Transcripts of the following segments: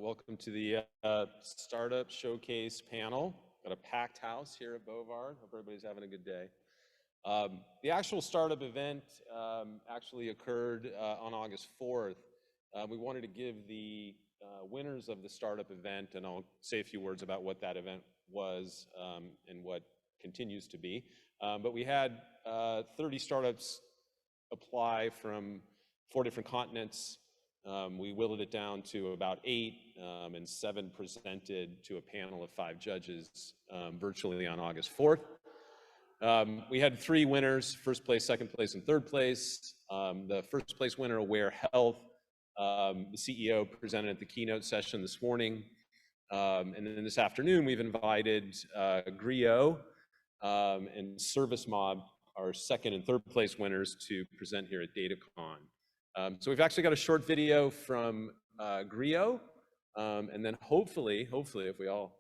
Welcome to the Startup Showcase panel. Got a packed house here at Bovard. Hope everybody's having a good day. The actual startup event actually occurred on August 4th. We wanted to give the winners of the startup event, and I'll say a few words about what that event was and what continues to be. But we had 30 startups apply from 4 different continents. We whittled it down to about 8, and 7 presented to a panel of 5 judges virtually on August 4th. We had 3 winners: first place, second place, and third place. The first place winner, Aware Health, the CEO presented at the keynote session this morning. And then this afternoon, we've invited Griot and ServiceMob, our second and third place winners, to present here at DataCon. So we've actually got a short video from Griot, and then hopefully, if we all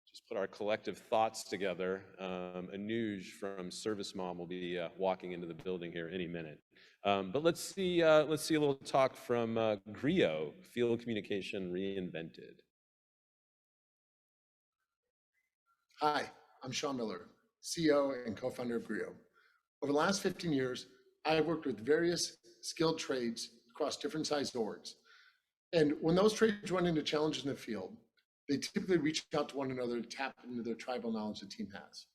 just put our collective thoughts together, Anuj from ServiceMob will be walking into the building here any minute. But let's see a little talk from Griot, Field Communication Reinvented. Hi, I'm Sean Miller, CEO and co-founder of Griot. Over the last 15 years, I've worked with various skilled trades across different sized orgs. And when those trades run into challenges in the field, they typically reach out to one another to tap into their tribal knowledge the team has.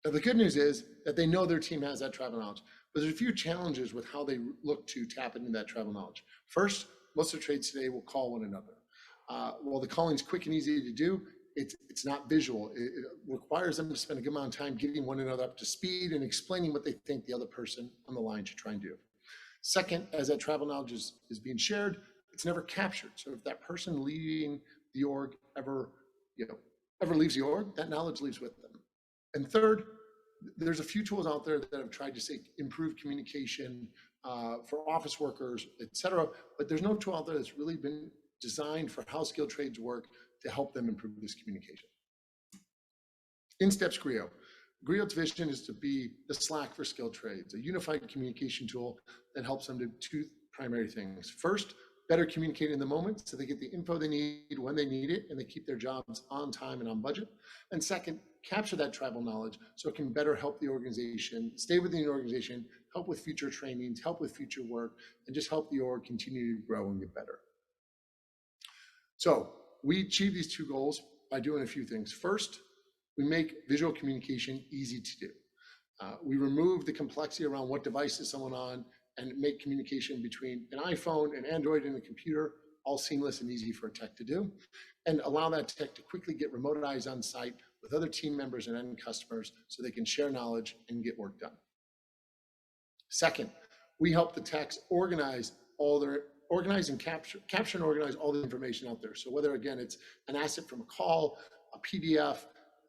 Now, the good news is that they know their team has that tribal knowledge, but there's a few challenges with how they look to tap into that tribal knowledge. First, most of the trades today will call one another. While the calling's quick and easy to do, it's not visual. It requires them to spend a good amount of time getting one another up to speed and explaining what they think the other person on the line should try and do. Second, as that tribal knowledge is being shared, it's never captured. So if that person leading the org ever leaves the org, that knowledge leaves with them. And third, there's a few tools out there that have tried to say improve communication for office workers, et cetera, but there's no tool out there that's really been designed for how skilled trades work to help them improve this communication. In steps Griot. Griot's vision is to be the Slack for skilled trades, a unified communication tool that helps them do 2 primary things. First, better communicate in the moment so they get the info they need when they need it and they keep their jobs on time and on budget. And second, capture that tribal knowledge so it can better help the organization, stay within the organization, help with future trainings, help with future work, and just help the org continue to grow and get better. So we achieve these 2 goals by doing a few things. First, we make visual communication easy to do. We remove the complexity around what device is someone on and make communication between an iPhone, an Android, and a computer all seamless and easy for a tech to do, and allow that tech to quickly get remote eyes on site with other team members and end customers so they can share knowledge and get work done. Second, we help the techs organize and capture and organize all the information out there. So whether, again, it's an asset from a call, a PDF,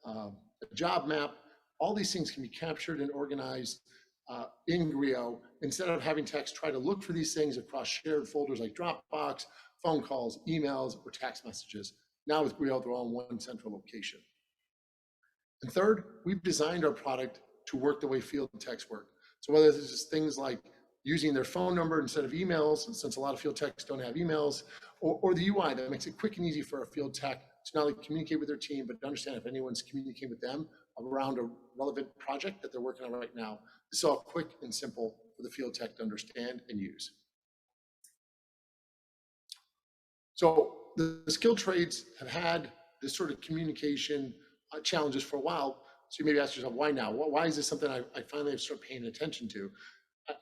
a job map, all these things can be captured and organized in Griot instead of having techs try to look for these things across shared folders like Dropbox, phone calls, emails, or text messages. Now with Griot, they're all in one central location. And third, we've designed our product to work the way field techs work. So whether this is things like using their phone number instead of emails, since a lot of field techs don't have emails, or the UI that makes it quick and easy for a field tech to not only communicate with their team, but to understand if anyone's communicating with them around a relevant project that they're working on right now. It's all quick and simple for the field tech to understand and use. So the skilled trades have had this sort of communication challenges for a while. So you maybe ask yourself, why now? Why is this something I finally have started paying attention to?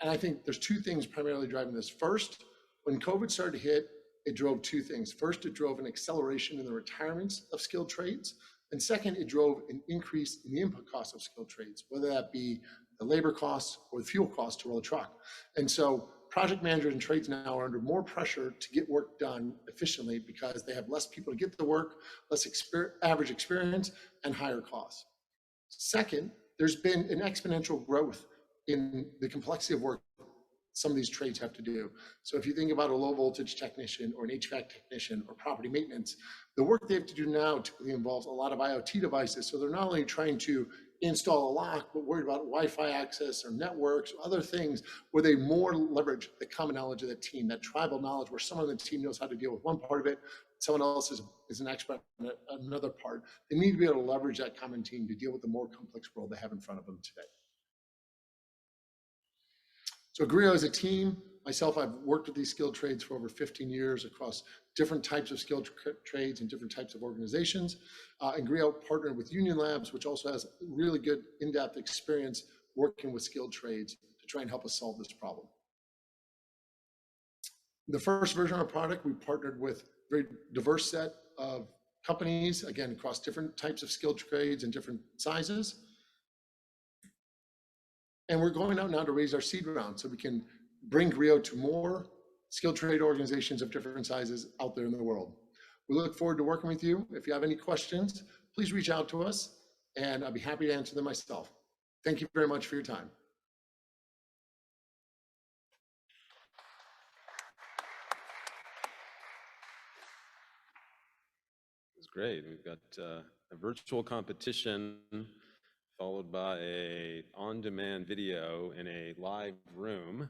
And I think there's 2 things primarily driving this. First, when COVID started to hit, it drove 2 things. First, it drove an acceleration in the retirements of skilled trades. And second, it drove an increase in the input costs of skilled trades, whether that be the labor costs or the fuel costs to roll a truck. And so project managers and trades now are under more pressure to get work done efficiently because they have less people to get the work, less average experience, and higher costs. Second, there's been an exponential growth in the complexity of work some of these trades have to do. So if you think about a low voltage technician or an HVAC technician or property maintenance, the work they have to do now typically involves a lot of IoT devices. So they're not only trying to install a lock, but worried about Wi-Fi access or networks or other things where they more leverage the common knowledge of the team, that tribal knowledge where someone on the team knows how to deal with one part of it, someone else is an expert on another part. They need to be able to leverage that common team to deal with the more complex world they have in front of them today. So Griot is a team. Myself, I've worked with these skilled trades for over 15 years across different types of skilled trades and different types of organizations. And Griot partnered with Union Labs, which also has really good in-depth experience working with skilled trades to try and help us solve this problem. The first version of our product, we partnered with a very diverse set of companies, again, across different types of skilled trades and different sizes. And we're going out now to raise our seed round so we can bring Griot to more skilled trade organizations of different sizes out there in the world. We look forward to working with you. If you have any questions, please reach out to us and I'll be happy to answer them myself. Thank you very much for your time. It's great. We've got a virtual competition followed by a on-demand video in a live room.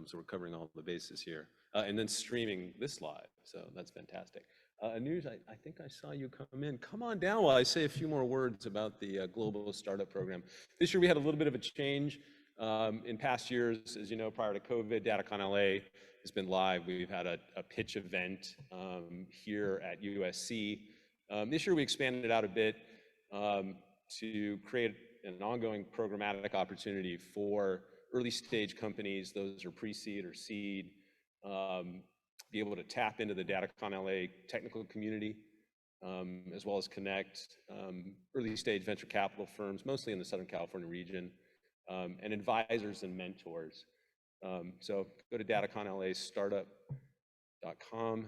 So we're covering all the bases here. And then streaming this live. So that's fantastic. Anuj, I think I saw you come in. Come on down while I say a few more words about the Global Startup Program. This year we had a little bit of a change. In past years, as you know, prior to COVID, DataCon LA has been live. We've had a pitch event here at USC. This year we expanded it out a bit to create an ongoing programmatic opportunity for early stage companies, those are pre-seed or seed, be able to tap into the DataCon LA technical community, as well as connect early stage venture capital firms, mostly in the Southern California region, and advisors and mentors. So go to dataconlastartup.com,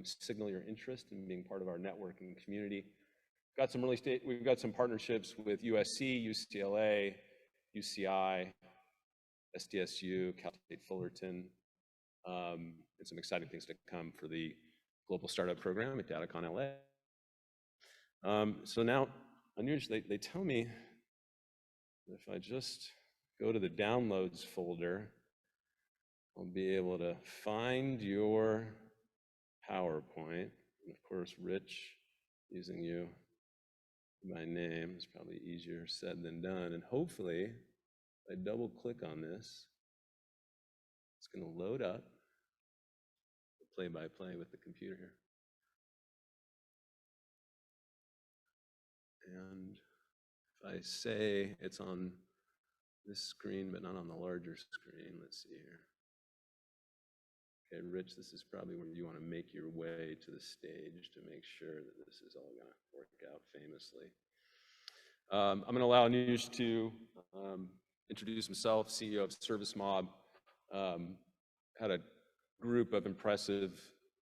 signal your interest in being part of our networking community. We've got some partnerships with USC, UCLA, UCI, SDSU, Cal State Fullerton, and some exciting things to come for the Global Startup Program at DataCon LA. So now, Anuj, they tell me that if I just go to the downloads folder, I'll be able to find your PowerPoint. And of course, Rich, using you by name is probably easier said than done. And hopefully, if I double click on this, it's going to load up play-by-play with the computer here. And if I say it's on this screen, but not on the larger screen, let's see here. Okay, Rich, this is probably where you want to make your way to the stage to make sure that this is all going to work out famously. I'm going to allow Anuj to introduce himself, CEO of ServiceMob. Had a group of impressive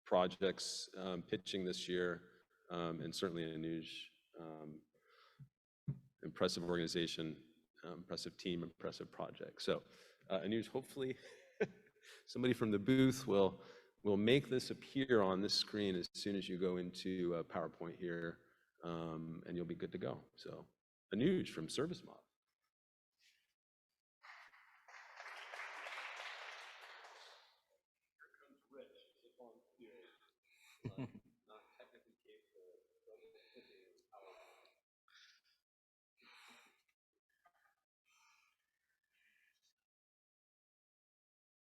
projects pitching this year, and certainly Anuj, impressive organization, impressive team, impressive project. So Anuj, hopefully somebody from the booth will make this appear on this screen as soon as you go into PowerPoint here, and you'll be good to go. So Anuj from ServiceMob.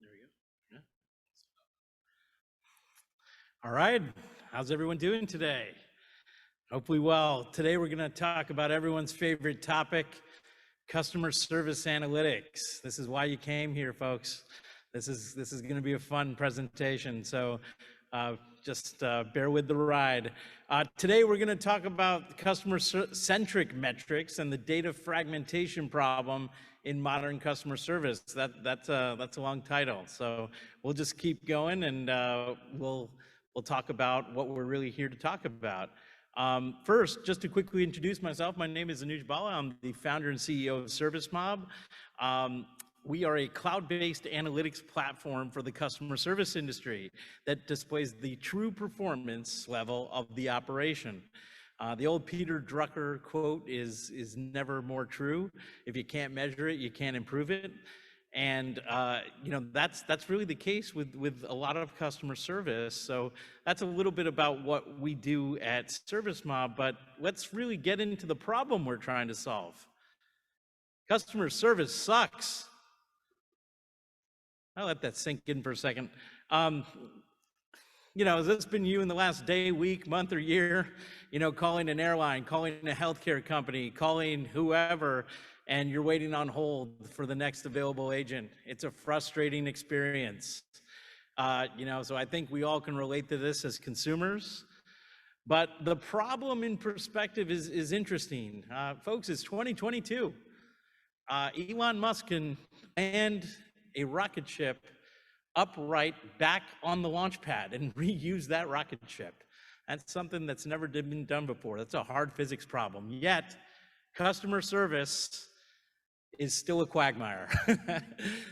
There we go. Yeah. All right, how's everyone doing today? Hopefully well. Today we're going to talk about everyone's favorite topic, customer service analytics. This is why you came here, folks. This is going to be a fun presentation, so just bear with the ride. Today we're going to talk about customer-centric metrics and the data fragmentation problem in modern customer service. That's a long title, so we'll just keep going, and we'll talk about what we're really here to talk about. First, just to quickly introduce myself, my name is Anuj Bhalla. I'm the founder and CEO of ServiceMob. We are a cloud-based analytics platform for the customer service industry that displays the true performance level of the operation. The old Peter Drucker quote is never more true. If you can't measure it, you can't improve it. And that's really the case with a lot of customer service. So that's a little bit about what we do at ServiceMob, but let's really get into the problem we're trying to solve. Customer service sucks. I'll let that sink in for a second. Has this been you in the last day, week, month, or year? Calling an airline, calling a healthcare company, calling whoever, and you're waiting on hold for the next available agent. It's a frustrating experience. So I think we all can relate to this as consumers. But the problem in perspective is interesting. Folks, it's 2022. Elon Musk can land a rocket ship upright back on the launch pad and reuse that rocket ship. That's something that's never been done before. That's a hard physics problem. Yet, customer service is still a quagmire.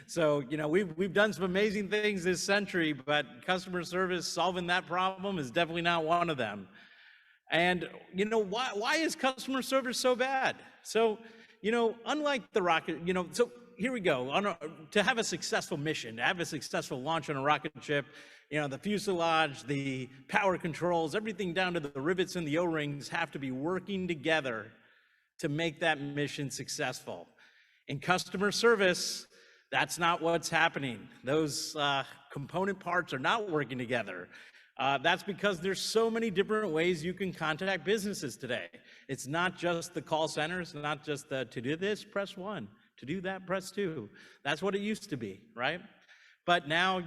So, we've done some amazing things this century, but customer service solving that problem is definitely not one of them. And why is customer service so bad? So, unlike the rocket, so here we go. To have a successful mission, to have a successful launch on a rocket ship, the fuselage, the power controls, everything down to the rivets and the O-rings have to be working together to make that mission successful. In customer service, that's not what's happening. Those component parts are not working together. That's because there's so many different ways you can contact businesses today. It's not just the call center. It's not just to do this, press 1. To do that, press 2. That's what it used to be, right? But now,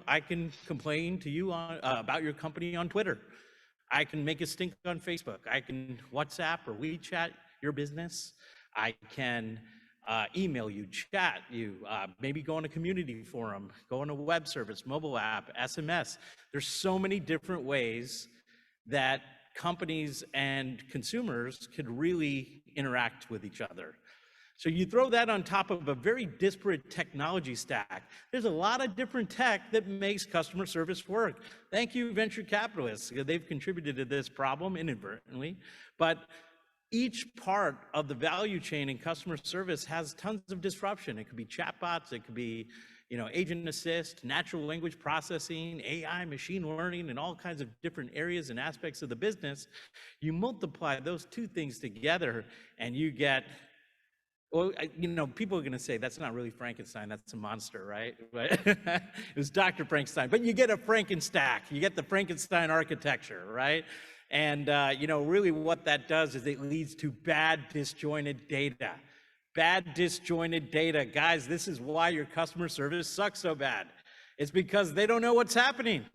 I can complain to you about your company on Twitter. I can make a stink on Facebook. I can WhatsApp or WeChat your business. I can email you, chat you, maybe go on a community forum, go on a web service, mobile app, SMS. There's so many different ways that companies and consumers could really interact with each other. So you throw that on top of a very disparate technology stack. There's a lot of different tech that makes customer service work. Thank you, venture capitalists. They've contributed to this problem inadvertently. But each part of the value chain in customer service has tons of disruption. It could be chatbots, it could be agent assist, natural language processing, AI, machine learning, and all kinds of different areas and aspects of the business. You multiply those two things together and you get, well, people are going to say that's not really Frankenstein, that's a monster, right? It was Dr. Frankenstein, but you get a Frankenstack, you get the Frankenstein architecture, right? And really what that does is it leads to bad disjointed data. Bad disjointed data. Guys, this is why your customer service sucks so bad. It's because they don't know what's happening.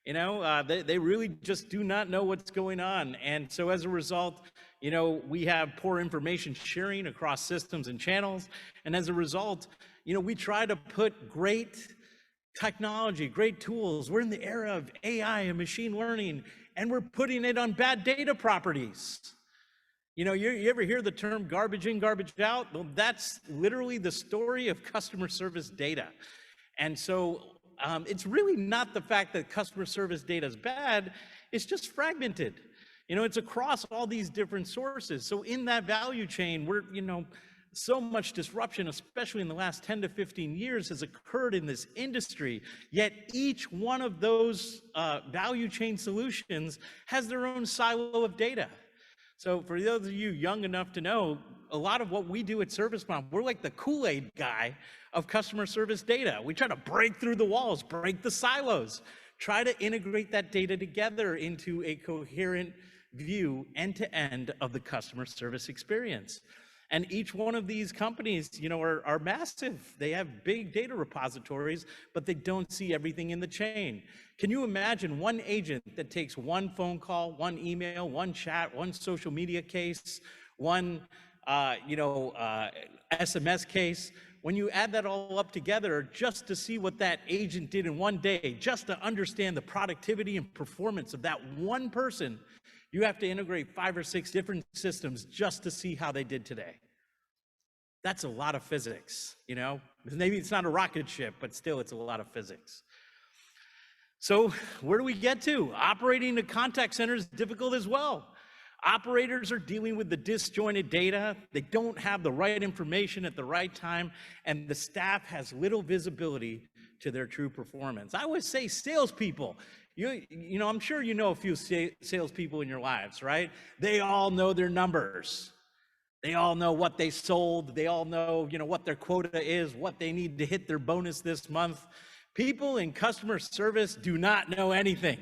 They really just do not know what's going on. And so as a result, we have poor information sharing across systems and channels. And as a result, we try to put great technology, great tools. We're in the era of AI and machine learning, and we're putting it on bad data properties. You ever hear the term garbage in, garbage out? Well, that's literally the story of customer service data. And so it's really not the fact that customer service data is bad, it's just fragmented. It's across all these different sources. So in that value chain, we're, so much disruption, especially in the last 10 to 15 years, has occurred in this industry. Yet each one of those value chain solutions has their own silo of data. So for those of you young enough to know, a lot of what we do at ServiceMob, we're like the Kool-Aid guy of customer service data. We try to break through the walls, break the silos, try to integrate that data together into a coherent view end-to-end of the customer service experience. And each one of these companies, are massive. They have big data repositories, but they don't see everything in the chain. Can you imagine one agent that takes one phone call, one email, one chat, one social media case, one SMS case? When you add that all up together, just to see what that agent did in one day, just to understand the productivity and performance of that one person, you have to integrate 5 or 6 different systems just to see how they did today. That's a lot of physics, Maybe it's not a rocket ship, but still it's a lot of physics. So where do we get to? Operating a contact center is difficult as well. Operators are dealing with the disjointed data. They don't have the right information at the right time, and the staff has little visibility to their true performance. I always say salespeople, you know, I'm sure you know a few salespeople in your lives, right? They all know their numbers. They all know what they sold. They all know, you know, what their quota is, what they need to hit their bonus this month. People in customer service do not know anything.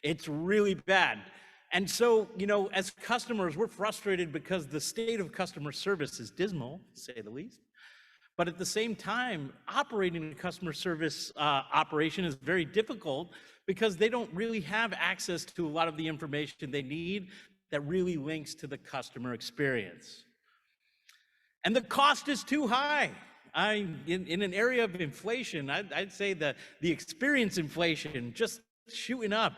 It's really bad. And so, you know, as customers, we're frustrated because the state of customer service is dismal, to say the least. But at the same time, operating a customer service operation is very difficult because they don't really have access to a lot of the information they need that really links to the customer experience. And the cost is too high. In an area of inflation, I'd say the experience inflation just shooting up.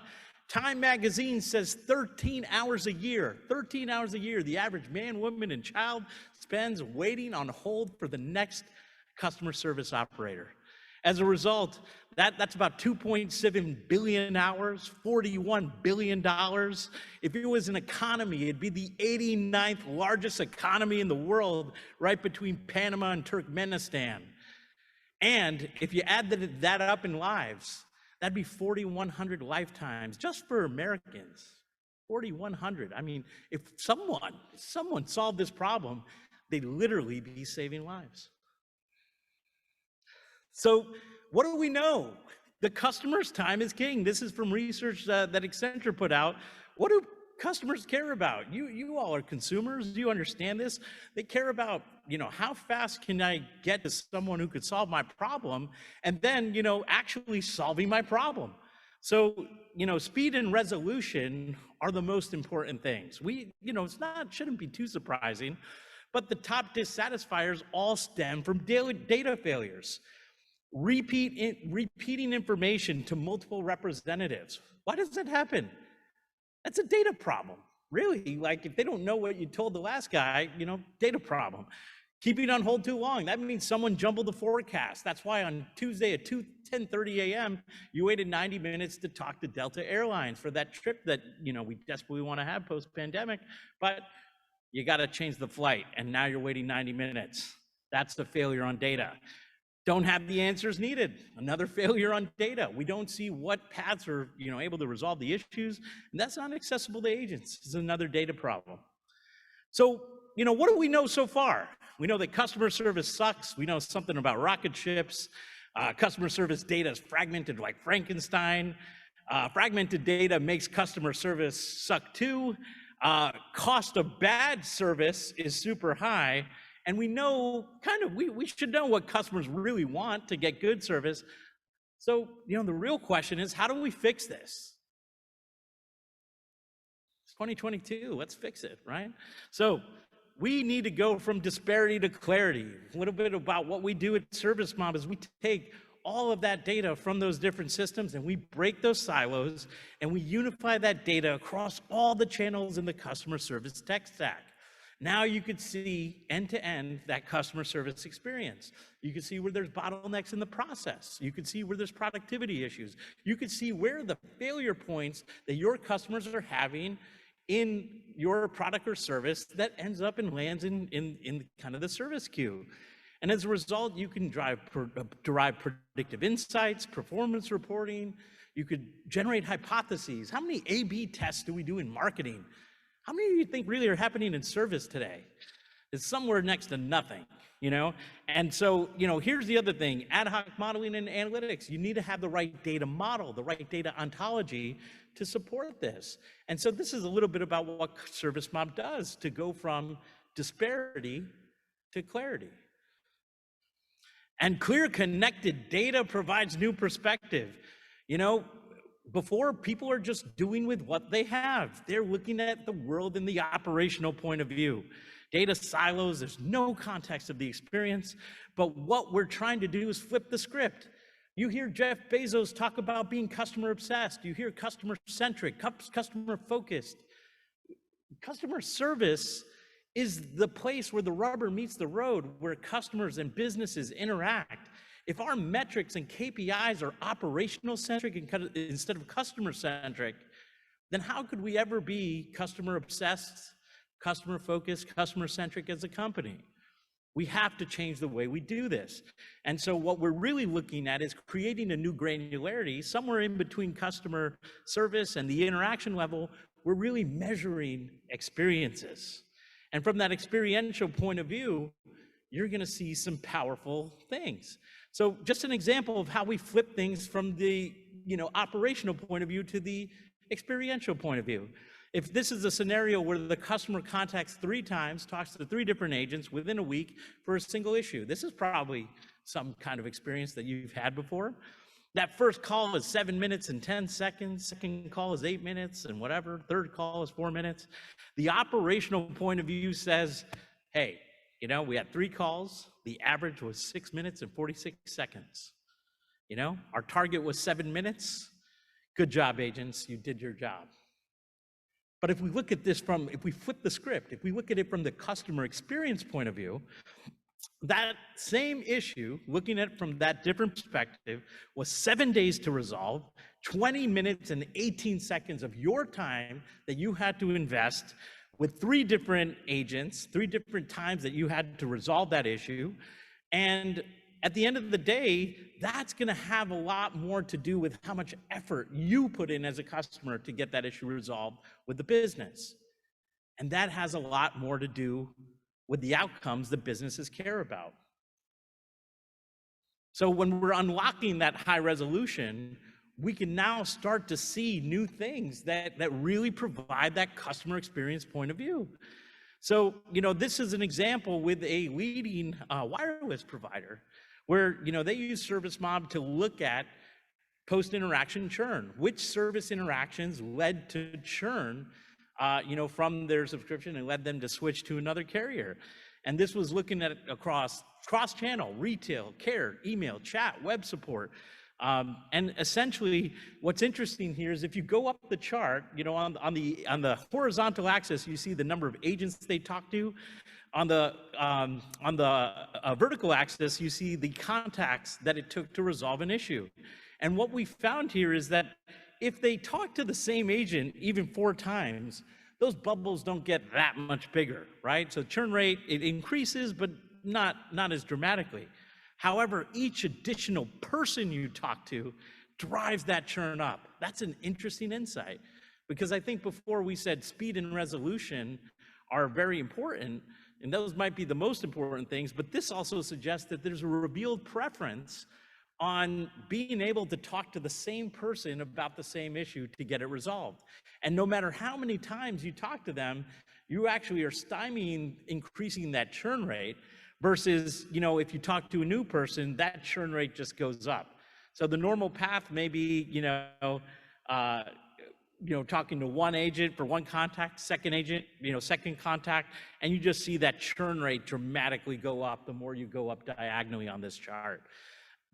Time magazine says 13 hours a year, the average man, woman, and child spends waiting on hold for the next customer service operator. As a result, that's about 2.7 billion hours, $41 billion. If it was an economy, it'd be the 89th largest economy in the world, right between Panama and Turkmenistan. And if you add that up in lives, that'd be 4,100 lifetimes just for Americans. 4,100. I mean, if someone solved this problem, they'd literally be saving lives. So what do we know? The customer's time is king. This is from research that Accenture put out. What do customers care about? You all are consumers. You understand this. They care about, you know, how fast can I get to someone who could solve my problem, and then, you know, actually solving my problem. So, you know, speed and resolution are the most important things. You know, shouldn't be too surprising, but the top dissatisfiers all stem from data failures. Repeating information to multiple representatives. Why does that happen? That's a data problem, really. Like, if they don't know what you told the last guy, you know, data problem. Keeping on hold too long, that means someone jumbled the forecast. That's why on Tuesday at 10:30 a.m., you waited 90 minutes to talk to Delta Airlines for that trip that, you know, we desperately want to have post-pandemic, but you got to change the flight, and now you're waiting 90 minutes. That's the failure on data. Don't have the answers needed. Another failure on data. We don't see what paths are, you know, able to resolve the issues, and that's not accessible to agents. It's another data problem. So, you know, what do we know so far? We know that customer service sucks. We know something about rocket ships. Customer service data is fragmented like Frankenstein. Fragmented data makes customer service suck too. Cost of bad service is super high. And we know we should know what customers really want to get good service. So, you know, the real question is, how do we fix this? It's 2022, let's fix it, right? So we need to go from disparity to clarity. A little bit about what we do at ServiceMob is we take all of that data from those different systems and we break those silos and we unify that data across all the channels in the customer service tech stack. Now you could see end-to-end that customer service experience. You could see where there's bottlenecks in the process. You could see where there's productivity issues. You could see where the failure points that your customers are having in your product or service that ends up and lands in kind of the service queue. And as a result, you can derive predictive insights, performance reporting. You could generate hypotheses. How many A/B tests do we do in marketing? How many of you think really are happening in service today? It's somewhere next to nothing, you know? And so, you know, here's the other thing, ad hoc modeling and analytics. You need to have the right data model, the right data ontology to support this. And so this is a little bit about what ServiceMob does to go from disparity to clarity. And clear connected data provides new perspective. You know, before, people are just doing with what they have. They're looking at the world in the operational point of view. Data silos, there's no context of the experience, but what we're trying to do is flip the script. You hear Jeff Bezos talk about being customer obsessed. You hear customer centric, customer focused. Customer service is the place where the rubber meets the road, where customers and businesses interact. If our metrics and KPIs are operational centric instead of customer centric, then how could we ever be customer obsessed, customer focused, customer centric as a company? We have to change the way we do this. And so what we're really looking at is creating a new granularity somewhere in between customer service and the interaction level. We're really measuring experiences. And from that experiential point of view, you're going to see some powerful things. So just an example of how we flip things from the operational point of view to the experiential point of view. If this is a scenario where the customer contacts 3 times, talks to 3 different agents within a week for a single issue, this is probably some kind of experience that you've had before. That first call is 7 minutes and 10 seconds, second call is 8 minutes and whatever, third call is 4 minutes. The operational point of view says, hey, we had 3 calls, the average was 6 minutes and 46 seconds. Our target was 7 minutes. Good job, agents, you did your job. But if we look at this if we flip the script, if we look at it from the customer experience point of view, that same issue, looking at it from that different perspective, was 7 days to resolve, 20 minutes and 18 seconds of your time that you had to invest with 3 different agents, 3 different times that you had to resolve that issue. And at the end of the day, that's going to have a lot more to do with how much effort you put in as a customer to get that issue resolved with the business. And that has a lot more to do with the outcomes that businesses care about. So when we're unlocking that high resolution, we can now start to see new things that really provide that customer experience point of view. So, this is an example with a leading wireless provider where, they use ServiceMob to look at post-interaction churn. Which service interactions led to churn, from their subscription and led them to switch to another carrier. And this was looking at across cross-channel, retail, care, email, chat, web support. And essentially, what's interesting here is if you go up the chart, on the horizontal axis, you see the number of agents they talk to. On the vertical axis, you see the contacts that it took to resolve an issue. And what we found here is that if they talk to the same agent even 4 times, those bubbles don't get that much bigger, right? So churn rate, it increases, but not as dramatically. However, each additional person you talk to drives that churn up. That's an interesting insight, because I think before we said speed and resolution are very important, and those might be the most important things, but this also suggests that there's a revealed preference on being able to talk to the same person about the same issue to get it resolved. And no matter how many times you talk to them, you actually are stymieing increasing that churn rate versus, if you talk to a new person, that churn rate just goes up. So the normal path may be, talking to one agent for one contact, second agent, second contact, and you just see that churn rate dramatically go up the more you go up diagonally on this chart.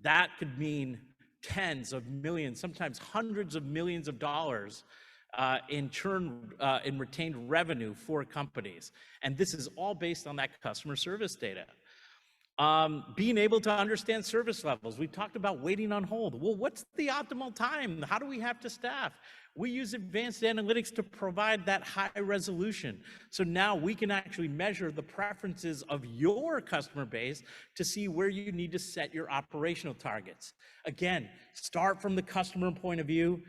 That could mean tens of millions, sometimes hundreds of millions of dollars in churn, in retained revenue for companies. And this is all based on that customer service data. Being able to understand service levels. We talked about waiting on hold. Well, what's the optimal time? How do we have to staff? We use advanced analytics to provide that high resolution. So now we can actually measure the preferences of your customer base to see where you need to set your operational targets. Again, start from the customer point of view,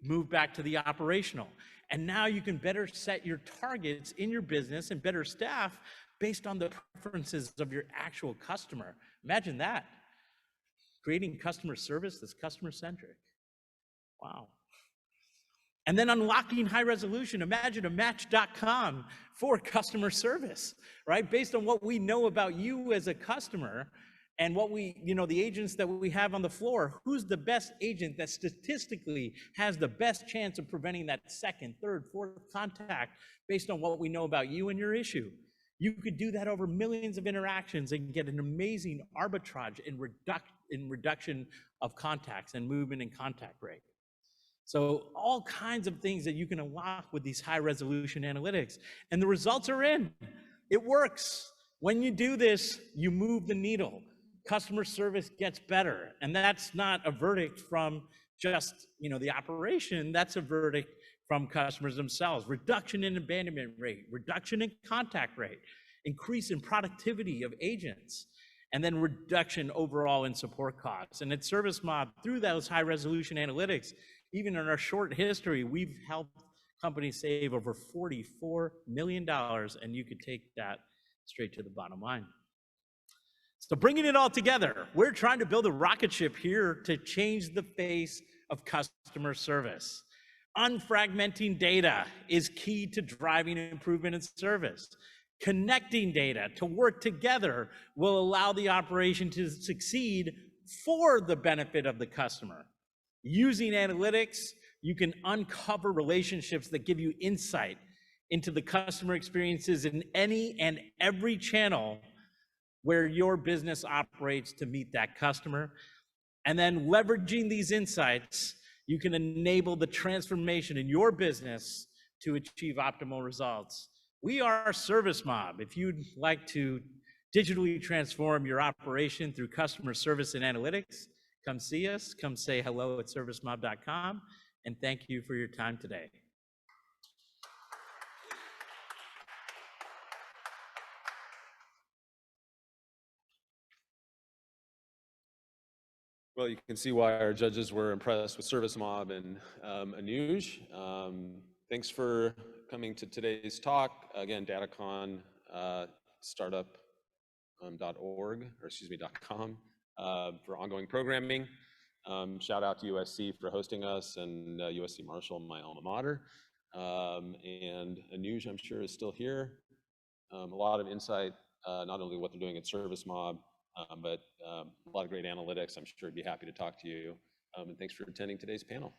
move back to the operational. And now you can better set your targets in your business and better staff based on the preferences of your actual customer. Imagine that. Creating customer service that's customer-centric. Wow. And then unlocking high resolution. Imagine a Match.com for customer service, right? Based on what we know about you as a customer and what we, the agents that we have on the floor, who's the best agent that statistically has the best chance of preventing that second, third, fourth contact based on what we know about you and your issue. You could do that over millions of interactions and get an amazing arbitrage in reduction of contacts and movement and contact rate. So all kinds of things that you can unlock with these high resolution analytics. And the results are in. It works. When you do this, you move the needle. Customer service gets better. And that's not a verdict from just, the operation. That's a verdict from customers themselves, reduction in abandonment rate, reduction in contact rate, increase in productivity of agents, and then reduction overall in support costs. And at ServiceMob, through those high resolution analytics, even in our short history, we've helped companies save over $44 million, and you could take that straight to the bottom line. So bringing it all together, we're trying to build a rocket ship here to change the face of customer service. Unfragmenting data is key to driving improvement in service. Connecting data to work together will allow the operation to succeed for the benefit of the customer. Using analytics, you can uncover relationships that give you insight into the customer experiences in any and every channel where your business operates to meet that customer. And then leveraging these insights, you can enable the transformation in your business to achieve optimal results. We are ServiceMob. If you'd like to digitally transform your operation through customer service and analytics, come see us, come say hello at servicemob.com, and thank you for your time today. Well, you can see why our judges were impressed with ServiceMob and Anuj. Thanks for coming to today's talk. Again, Datacon startup.org, or excuse me, .com for ongoing programming. Shout out to USC for hosting us, and USC Marshall, my alma mater. And Anuj, I'm sure, is still here. A lot of insight, not only what they're doing at ServiceMob, but a lot of great analytics. I'm sure he'd be happy to talk to you. And thanks for attending today's panel.